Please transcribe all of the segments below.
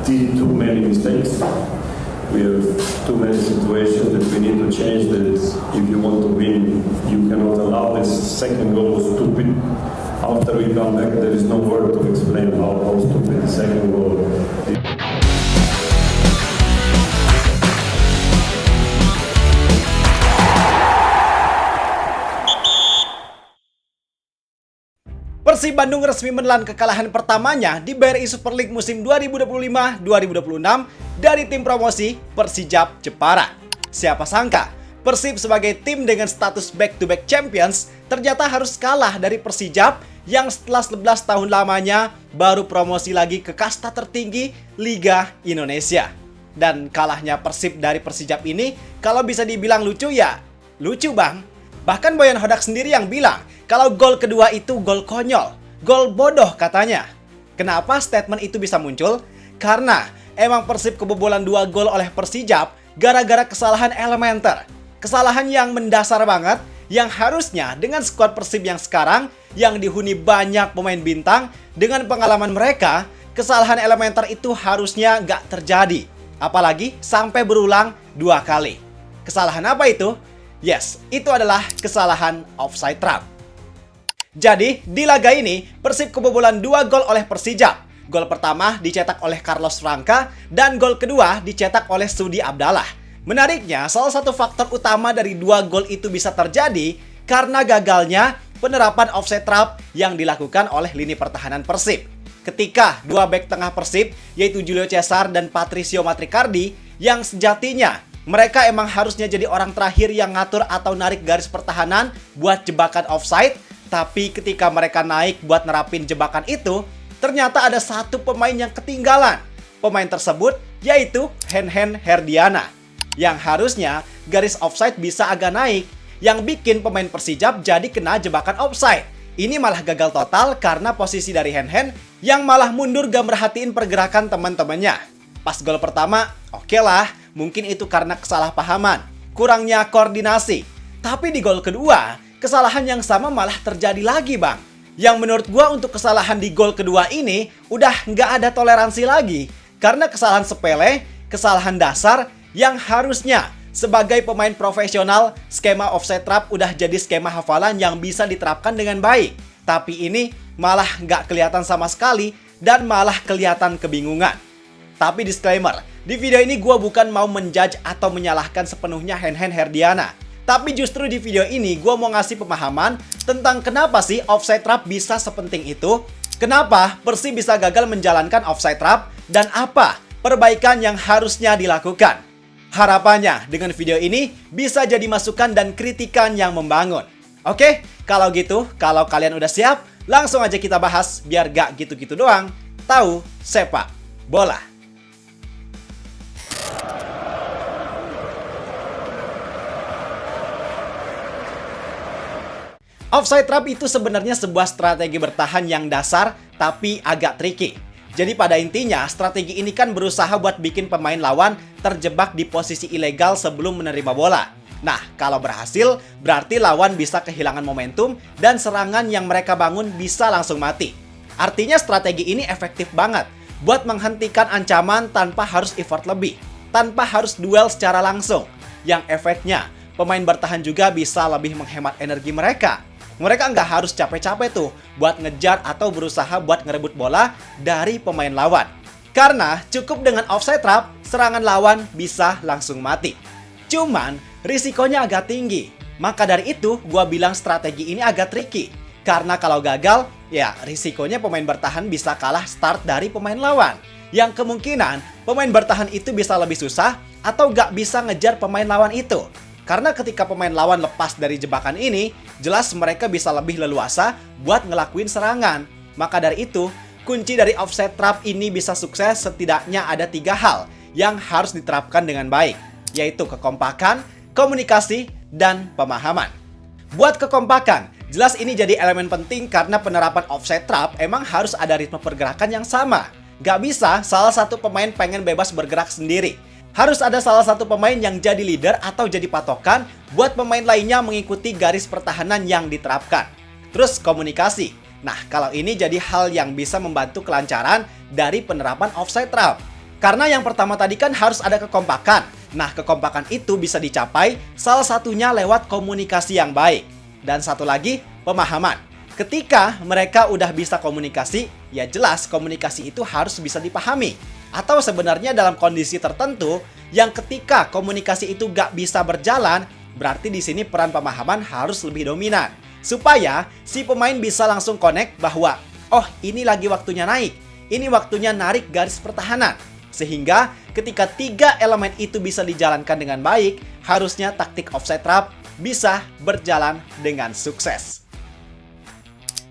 did too many mistakes. We have too many situations that we need to change. That if you want to win, you cannot allow this second goal was stupid. After we come back, there is no word to explain how stupid the second goal is. Persib Bandung resmi menelan kekalahan pertamanya di BRI Super League musim 2025-2026 dari tim promosi Persijap Jepara. Siapa sangka, Persib sebagai tim dengan status back-to-back champions ternyata harus kalah dari Persijap yang setelah 11 tahun lamanya baru promosi lagi ke kasta tertinggi Liga Indonesia. Dan kalahnya Persib dari Persijap ini kalau bisa dibilang lucu ya, lucu bang. Bahkan Boyan Hodak sendiri yang bilang kalau gol kedua itu gol konyol, gol bodoh katanya. Kenapa statement itu bisa muncul? Karena emang Persib kebobolan 2 gol oleh Persijap gara-gara kesalahan elementer. Kesalahan yang mendasar banget, yang harusnya dengan skuad Persib yang sekarang, yang dihuni banyak pemain bintang, dengan pengalaman mereka, kesalahan elementer itu harusnya nggak terjadi. Apalagi sampai berulang 2 kali. Kesalahan apa itu? Yes, itu adalah kesalahan offside trap. Jadi, di laga ini, Persib kebobolan 2 gol oleh Persijap. Gol pertama dicetak oleh Carlos Franca, dan gol kedua dicetak oleh Sudi Abdallah. Menariknya, salah satu faktor utama dari 2 gol itu bisa terjadi karena gagalnya penerapan offside trap yang dilakukan oleh lini pertahanan Persib. Ketika 2 bek tengah Persib, yaitu Julio Cesar dan Patricio Matricardi, yang sejatinya mereka emang harusnya jadi orang terakhir yang ngatur atau narik garis pertahanan buat jebakan offside. Tapi ketika mereka naik buat nerapin jebakan itu, ternyata ada satu pemain yang ketinggalan. Pemain tersebut yaitu Henhen Herdiana, yang harusnya garis offside bisa agak naik, yang bikin pemain Persijap jadi kena jebakan offside. Ini malah gagal total karena posisi dari Henhen yang malah mundur gak merhatiin pergerakan teman-temannya. Pas gol pertama, oke lah, mungkin itu karena kesalahpahaman, kurangnya koordinasi. Tapi di gol kedua, kesalahan yang sama malah terjadi lagi bang. Yang menurut gua untuk kesalahan di gol kedua ini udah nggak ada toleransi lagi. Karena kesalahan sepele, kesalahan dasar yang harusnya sebagai pemain profesional, skema offside trap udah jadi skema hafalan yang bisa diterapkan dengan baik. Tapi ini malah nggak kelihatan sama sekali dan malah kelihatan kebingungan. Tapi disclaimer, di video ini gue bukan mau menjudge atau menyalahkan sepenuhnya Henhen Herdiana. Tapi justru di video ini gue mau ngasih pemahaman tentang kenapa sih offside trap bisa sepenting itu, kenapa Persib bisa gagal menjalankan offside trap, dan apa perbaikan yang harusnya dilakukan. Harapannya dengan video ini bisa jadi masukan dan kritikan yang membangun. Oke, kalau gitu, kalau kalian udah siap, langsung aja kita bahas biar gak gitu-gitu doang. Tahu sepak bola. Offside trap itu sebenarnya sebuah strategi bertahan yang dasar tapi agak tricky. Jadi pada intinya strategi ini kan berusaha buat bikin pemain lawan terjebak di posisi ilegal sebelum menerima bola. Nah, kalau berhasil berarti lawan bisa kehilangan momentum dan serangan yang mereka bangun bisa langsung mati. Artinya strategi ini efektif banget buat menghentikan ancaman tanpa harus effort lebih, tanpa harus duel secara langsung. Yang efeknya pemain bertahan juga bisa lebih menghemat energi mereka. Mereka nggak harus capek-capek tuh buat ngejar atau berusaha buat ngerebut bola dari pemain lawan. Karena cukup dengan offside trap, serangan lawan bisa langsung mati. Cuman risikonya agak tinggi. Maka dari itu gua bilang strategi ini agak tricky. Karena kalau gagal, ya risikonya pemain bertahan bisa kalah start dari pemain lawan. Yang kemungkinan pemain bertahan itu bisa lebih susah atau nggak bisa ngejar pemain lawan itu. Karena ketika pemain lawan lepas dari jebakan ini, jelas mereka bisa lebih leluasa buat ngelakuin serangan. Maka dari itu, kunci dari offside trap ini bisa sukses setidaknya ada 3 hal yang harus diterapkan dengan baik, yaitu kekompakan, komunikasi, dan pemahaman. Buat kekompakan, jelas ini jadi elemen penting karena penerapan offside trap emang harus ada ritme pergerakan yang sama. Gak bisa salah satu pemain pengen bebas bergerak sendiri. Harus ada salah satu pemain yang jadi leader atau jadi patokan buat pemain lainnya mengikuti garis pertahanan yang diterapkan. Terus komunikasi. Nah, kalau ini jadi hal yang bisa membantu kelancaran dari penerapan offside trap. Karena yang pertama tadi kan harus ada kekompakan. Nah, kekompakan itu bisa dicapai salah satunya lewat komunikasi yang baik. Dan satu lagi, pemahaman. Ketika mereka udah bisa komunikasi, ya jelas komunikasi itu harus bisa dipahami. Atau sebenarnya dalam kondisi tertentu, yang ketika komunikasi itu gak bisa berjalan, berarti di sini peran pemahaman harus lebih dominan. Supaya si pemain bisa langsung connect bahwa, oh ini lagi waktunya naik, ini waktunya narik garis pertahanan. Sehingga ketika tiga elemen itu bisa dijalankan dengan baik, harusnya taktik offside trap bisa berjalan dengan sukses.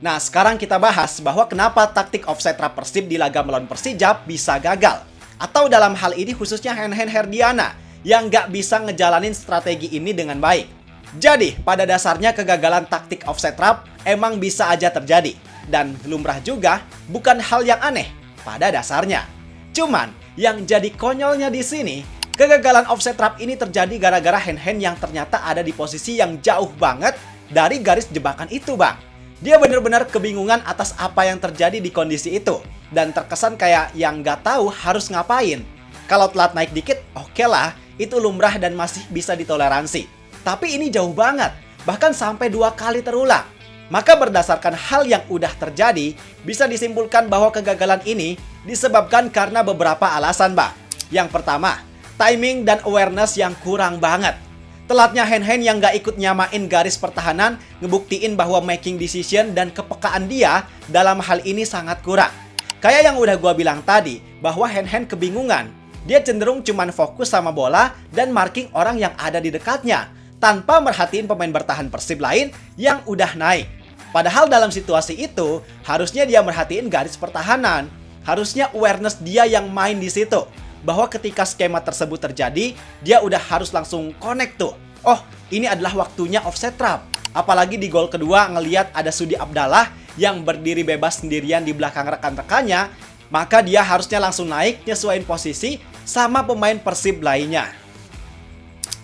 Nah, sekarang kita bahas bahwa kenapa taktik offside trap Persib di laga melawan Persijap bisa gagal. Atau dalam hal ini khususnya Hen-Hen Herdiana yang nggak bisa ngejalanin strategi ini dengan baik. Jadi, pada dasarnya kegagalan taktik offside trap emang bisa aja terjadi. Dan lumrah juga, bukan hal yang aneh pada dasarnya. Cuman, yang jadi konyolnya di sini, kegagalan offside trap ini terjadi gara-gara Hen-Hen yang ternyata ada di posisi yang jauh banget dari garis jebakan itu, Bang. Dia benar-benar kebingungan atas apa yang terjadi di kondisi itu. Dan terkesan kayak yang nggak tahu harus ngapain. Kalau telat naik dikit, oke lah, itu lumrah dan masih bisa ditoleransi. Tapi ini jauh banget, bahkan sampai 2 kali terulang. Maka berdasarkan hal yang udah terjadi, bisa disimpulkan bahwa kegagalan ini disebabkan karena beberapa alasan, Bang. Yang pertama, timing dan awareness yang kurang banget. Telatnya Hen-Hen yang gak ikut nyamain garis pertahanan ngebuktiin bahwa making decision dan kepekaan dia dalam hal ini sangat kurang. Kayak yang udah gua bilang tadi, bahwa Hen-Hen kebingungan. Dia cenderung cuman fokus sama bola dan marking orang yang ada di dekatnya, tanpa merhatiin pemain bertahan Persib lain yang udah naik. Padahal dalam situasi itu, harusnya dia merhatiin garis pertahanan. Harusnya awareness dia yang main di situ. Bahwa ketika skema tersebut terjadi, dia udah harus langsung connect tuh. Oh, ini adalah waktunya offside trap. Apalagi di gol kedua ngelihat ada Sudi Abdallah yang berdiri bebas sendirian di belakang rekan-rekannya, maka dia harusnya langsung naik nyesuaiin posisi sama pemain Persib lainnya.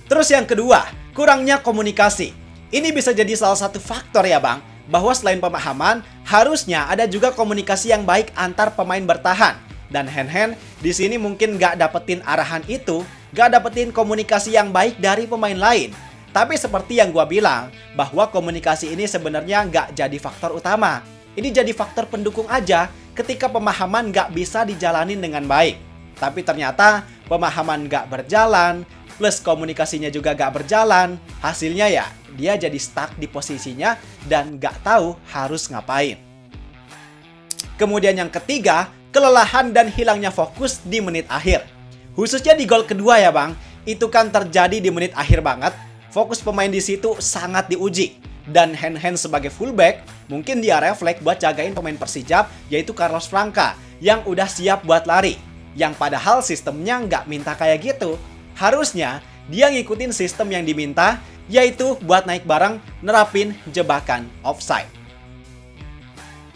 Terus yang kedua, kurangnya komunikasi. Ini bisa jadi salah satu faktor ya, Bang, bahwa selain pemahaman, harusnya ada juga komunikasi yang baik antar pemain bertahan. Dan Hen-Hen di sini mungkin gak dapetin arahan itu, gak dapetin komunikasi yang baik dari pemain lain. Tapi seperti yang gua bilang, bahwa komunikasi ini sebenarnya gak jadi faktor utama. Ini jadi faktor pendukung aja ketika pemahaman gak bisa dijalanin dengan baik. Tapi ternyata pemahaman gak berjalan, plus komunikasinya juga gak berjalan. Hasilnya ya, dia jadi stuck di posisinya dan gak tahu harus ngapain. Kemudian yang ketiga, kelelahan dan hilangnya fokus di menit akhir. Khususnya di gol kedua ya, Bang. Itu kan terjadi di menit akhir banget. Fokus pemain di situ sangat diuji. Dan Hen-Hen sebagai fullback, mungkin dia refleks buat jagain pemain Persijap, yaitu Carlos Franca, yang udah siap buat lari. Yang padahal sistemnya nggak minta kayak gitu. Harusnya dia ngikutin sistem yang diminta, yaitu buat naik bareng nerapin jebakan offside.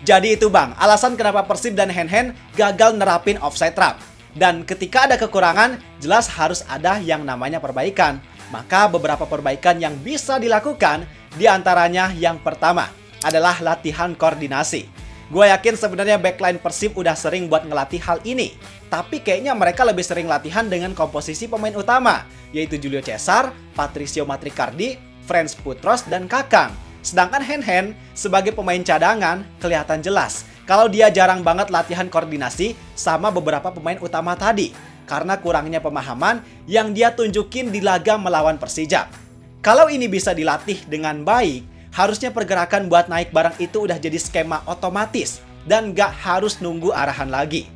Jadi itu, Bang, alasan kenapa Persib dan Hen-Hen gagal nerapin offside trap. Dan ketika ada kekurangan, jelas harus ada yang namanya perbaikan. Maka beberapa perbaikan yang bisa dilakukan, diantaranya yang pertama adalah latihan koordinasi. Gue yakin sebenarnya backline Persib udah sering buat ngelatih hal ini. Tapi kayaknya mereka lebih sering latihan dengan komposisi pemain utama, yaitu Julio Cesar, Patricio Matricardi, Frans Putros, dan Kakang. Sedangkan Hen-Hen sebagai pemain cadangan kelihatan jelas kalau dia jarang banget latihan koordinasi sama beberapa pemain utama tadi karena kurangnya pemahaman yang dia tunjukin di laga melawan Persijap. Kalau ini bisa dilatih dengan baik, harusnya pergerakan buat naik barang itu udah jadi skema otomatis dan gak harus nunggu arahan lagi.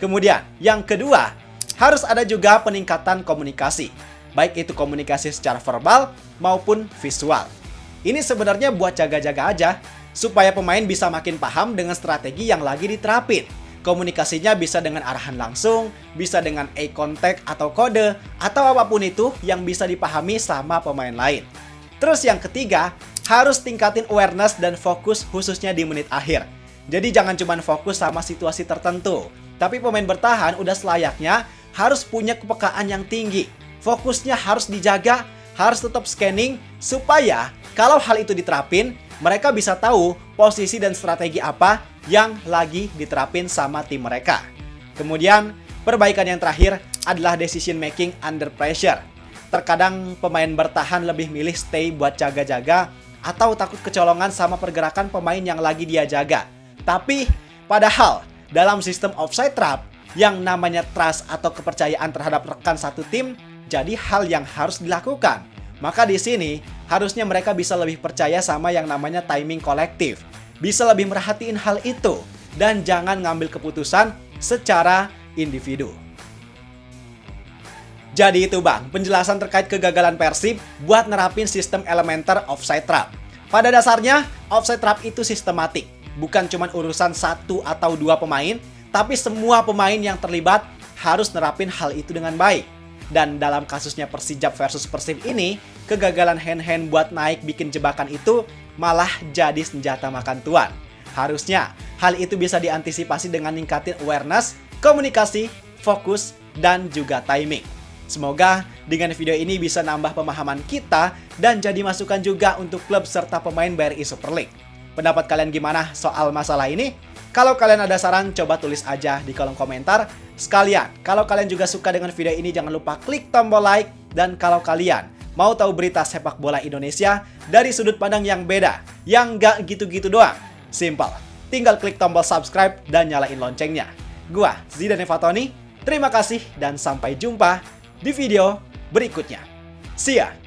Kemudian, yang kedua, harus ada juga peningkatan komunikasi. Baik itu komunikasi secara verbal maupun visual. Ini sebenarnya buat jaga-jaga aja, supaya pemain bisa makin paham dengan strategi yang lagi diterapin. Komunikasinya bisa dengan arahan langsung, bisa dengan eye contact atau kode, atau apapun itu yang bisa dipahami sama pemain lain. Terus yang ketiga, harus tingkatin awareness dan fokus khususnya di menit akhir. Jadi jangan cuma fokus sama situasi tertentu, tapi pemain bertahan udah selayaknya harus punya kepekaan yang tinggi. Fokusnya harus dijaga, harus tetap scanning, supaya kalau hal itu diterapin, mereka bisa tahu posisi dan strategi apa yang lagi diterapin sama tim mereka. Kemudian, Perbaikan yang terakhir adalah decision making under pressure. Terkadang pemain bertahan lebih milih stay buat jaga-jaga atau takut kecolongan sama pergerakan pemain yang lagi dia jaga. Tapi, padahal dalam sistem offside trap, yang namanya trust atau kepercayaan terhadap rekan satu tim jadi hal yang harus dilakukan. Maka di sini harusnya mereka bisa lebih percaya sama yang namanya timing kolektif. Bisa lebih merhatiin hal itu dan jangan ngambil keputusan secara individu. Jadi itu Bang, penjelasan terkait kegagalan Persib buat nerapin sistem elementer offside trap. Pada dasarnya, offside trap itu sistematik. Bukan cuma urusan satu atau dua pemain, tapi semua pemain yang terlibat harus nerapin hal itu dengan baik. Dan dalam kasusnya Persijap versus Persib ini, kegagalan hand-hand buat naik bikin jebakan itu malah jadi senjata makan tuan. Harusnya, hal itu bisa diantisipasi dengan ningkatin awareness, komunikasi, fokus, dan juga timing. Semoga dengan video ini bisa nambah pemahaman kita dan jadi masukan juga untuk klub serta pemain BRI Super League. Pendapat kalian gimana soal masalah ini? Kalau kalian ada saran, coba tulis aja di kolom komentar. Sekalian, kalau kalian juga suka dengan video ini, jangan lupa klik tombol like. Dan kalau kalian mau tahu berita sepak bola Indonesia dari sudut pandang yang beda, yang nggak gitu-gitu doang, simple. Tinggal klik tombol subscribe dan nyalain loncengnya. Gua, Zidane Fatoni, terima kasih dan sampai jumpa di video berikutnya. See ya!